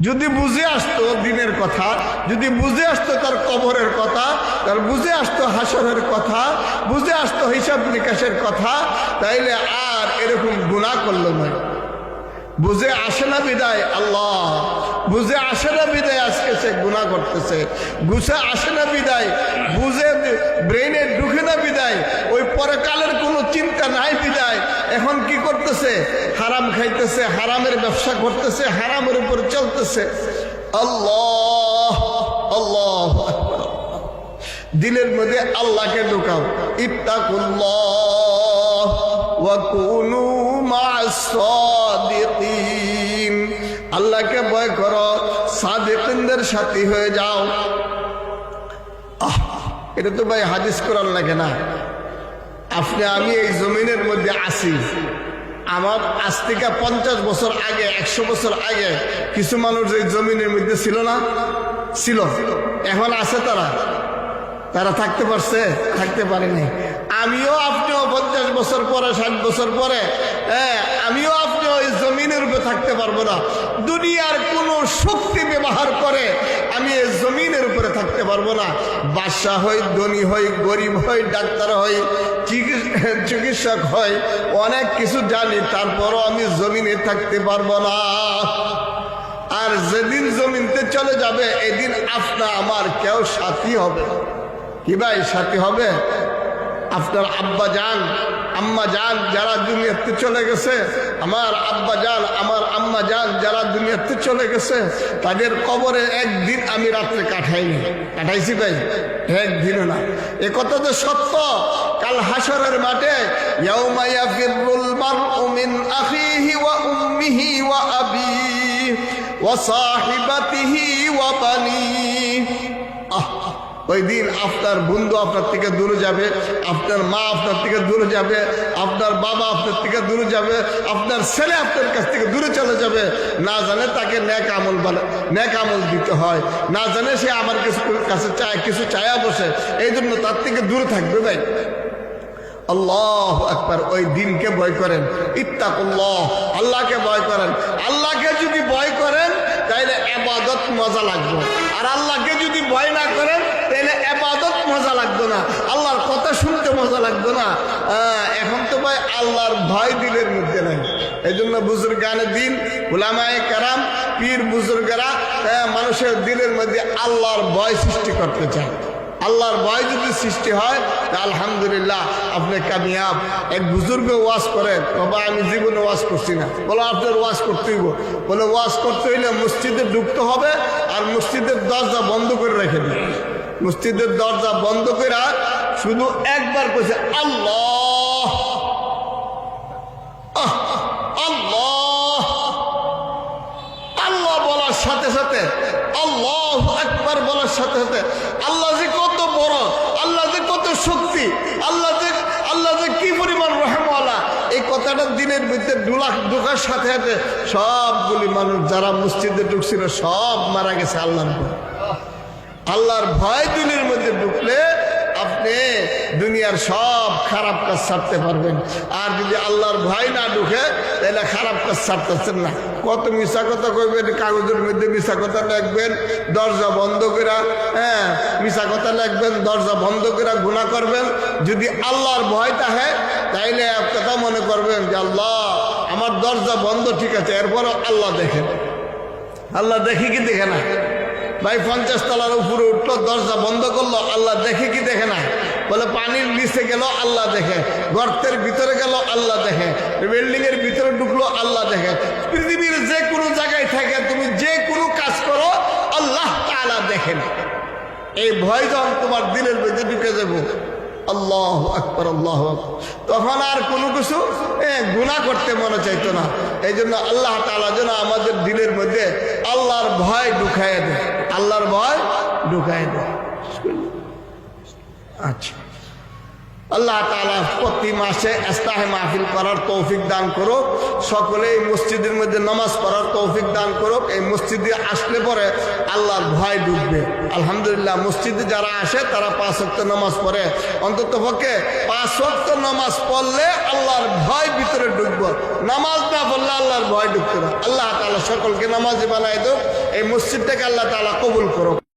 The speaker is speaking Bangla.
যদি বুঝে আসতো দিনের কথা, যদি বুঝে আসতো তার কবরের কথা, তার বুঝে আসতো হাসরের কথা, বুঝে আসতো হিসাব নিকাশের কথা, তাইলে আর এরকম গুনাহ করলো না। বুঝে আসে না বিদায় আল্লাহ, বুঝে আসে না বিদায় আজকে সে গুনাহ করতেছে, বুঝে আসে না বিদায়, বুঝে ব্রেইনে ঢুকে না বিদায়, ওই পরকালের কোনো চিন্তা নাই বিদায় এখন কি করতেছে? হারাম খাইতেছে, হারামের ব্যবসা করতেছে, হারামের উপর চলতেছে। আল্লাহ আল্লাহ, দিলের মধ্যে আল্লাহকে ঢোকাও। ইত্তাকুল্লাহ ওয়া কুনু মা'আস সাদিকিন, আল্লাহকে ভয় করো, সাদিকিনদের সাথী হয়ে যাও। এটা তো ভাই হাদিস কোরআন লাগে না। আপনি আমি এই জমিনের মধ্যে আছি, আমার আজ থেকে 50 বছর আগে, 100 বছর আগে কিছু মানুষ এই জমিনের মধ্যে ছিল না? ছিল। এখন আছে তারা? তারা থাকতে পারছে? থাকতে পারেনি। আমিও আপনিও 50 বছর পরে, 60 বছর পরে, আমিও আপনিও এই জমিনের উপরে থাকতে পারবো না। দুনিয়ার কোন শক্তি ব্যবহার করে আমি এই জমিনের উপরে থাকতে পারবো না। বাদশাহ হই, ধনী হই, গরিব হই, ডাক্তার হই, চিকিৎসক হই, অনেক কিছু জানি, তারপরও আমি জমিনে থাকতে পারবো না। আর যেদিন জমিনতে চলে যাবে এদিন আপনার আমার কেউ সাথী হবে। কি ভাই সাথী হবে? আপনার আব্বা জান, আম্মা জান যারা দুনিয়াতে চলে গেছে, আমার আব্বা জান, আমার আম্মা জান যারা দুনিয়াতে চলে গেছে, তাদের কবরে একদিন আমি রাত্রে কাটাইনি। কাটাইছি ভাই? একদিনও না। এ কথা তো সত্য। কাল হাসরের মাঠে ইয়াউমা ইয়াফিরুল মারউ মিন আখিহি ওয়া উম্মিহি ওয়া আবিহি ওয়া সাহিবাতিহি ওয়া বানিহি। ওই দিন আপনার বন্ধু আপনার থেকে দূরে যাবে, আপনার মা আপনার থেকে দূরে যাবে, আপনার বাবা আপনার থেকে দূরে যাবে, আপনার ছেলে আপনার কাছ থেকে দূরে চলে যাবে। না জানে তাকে নেক আমল দিতে হয়, না জানে সে আমার কাছে কিছু চায়া বসে, এই জন্য তার থেকে দূরে থাকবে ভাই। আল্লাহু আকবার। ওই দিনকে ভয় করেন। ইত্তাকুল্লাহ, আল্লাহকে ভয় করেন। আল্লাহকে যদি ভয় করেন তাহলে ইবাদত মজা লাগবে, আর আল্লাহকে যদি ভয় না করেন তাহলে ইবাদত মজা লাগবে না, আল্লাহর কথা শুনতে মজা লাগবে না। এখন তো ভাই আল্লাহর ভয় দিলের মধ্যে নাই। এই জন্য বুজুর্গানে দিন, উলামায়ে কেরাম, পীর বুজুর্গেরা মানুষের দিলের মধ্যে আল্লাহর ভয় সৃষ্টি করতে চায়। আল্লাহর ভয় যদি সৃষ্টি হয় তা আলহামদুলিল্লাহ আপনি কামিয়াব। এক বুজুর্গ ওয়াজ করেন, বাবা আমি জীবনে ওয়াজ করছি না। বলো আপনার ওয়াজ করতে হইব। বলে ওয়াজ করতে হইলে মসজিদে ঢুকতে হবে, আর মসজিদের দরজা বন্ধ করে রেখে দিই। মসজিদের দরজা বন্ধ করে শুধু একবার কইছে আল্লাহ আল্লাহ আল্লাহ বলার সাথে সাথে, আল্লাহু আকবার বলার সাথে সাথে আল্লাহ যে কত বড়, আল্লাহ যে কত শক্তি, আল্লাহ যে কি পরিমাণ রহমওয়ালা, এই কথাটা দিনের ভিতরে ঢোকার সাথে সাথে সবগুলি মানুষ যারা মসজিদে ঢুকছিল সব মারা গেছে আল্লাহর ভয়। আল্লাহর ভয় দিনের মধ্যে ঢুকলে আপনি দুনিয়ার সব খারাপ কাজ ছাড়তে পারবেন। আর যদি আল্লাহর ভয় না ঢুকে তাহলে খারাপ কাজ ছাড়তেছেন না। কত মিশা কথা কইবেন, কাগজের মধ্যে মিশা কথা লিখবেন, দরজা বন্ধ করে, মিশা কথা লিখবেন, দরজা বন্ধ করে গুনাহ করবেন। যদি আল্লাহর ভয় থাকে তাইলে এক কথা মনে করবেন যে আল্লাহ আমার দরজা বন্ধ, ঠিক আছে, এরপরও আল্লাহ দেখেন। আল্লাহ দেখে কি দেখে না ভাই? 50 তলার উপরে উঠলো, দরজা বন্ধ করলো, আল্লাহ দেখে কি দেখে না? বলে পানির নিচে গেল আল্লাহ দেখে, গর্তের ভিতরে গেল আল্লাহ দেখে, বিল্ডিং এর ভিতরে ঢুকলো আল্লাহ দেখে। পৃথিবীর যে কোনো জায়গায় থাকে তুমি যে কোনো কাজ করো আল্লাহ তাআলা দেখেন। এই ভয় যখন তোমার দিলের মধ্যে ঢুকে যাবো, আল্লাহু আকবার আল্লাহু আকবার, তখন আর কোনো কিছু গুনাহ করতে মনে চাইতো না। এই জন্য আল্লাহ তাআলা যেন আমাদের দিলের মধ্যে আল্লাহর ভয় ঢুকায় দেয়, আল্লাহর ভয় ঢুকায় দেয়। আচ্ছা, আল্লাহ তাআলা প্রতি মাসে ইস্তাহে মাহফিল করার তৌফিক দান করুক। সকলে এই মসজিদের মধ্যে নামাজ পড়ার তৌফিক দান করুক। এই মসজিদে আসলে পরে আল্লাহর ভয় ঢুকবে। আলহামদুলিল্লাহ, মসজিদে যারা আসে তারা 5 ওয়াক্ত নামাজ পড়ে। অন্তত পক্ষে 5 ওয়াক্ত নামাজ পড়লে আল্লাহর ভয় ভিতরে ঢুকবে। নামাজ না পড়লে আল্লাহর ভয় ঢুকবে না। আল্লাহ তাআলা সকলকে নামাজি বানায় দেব। এই মসজিদটাকে আল্লাহ তাআলা কবুল করুক।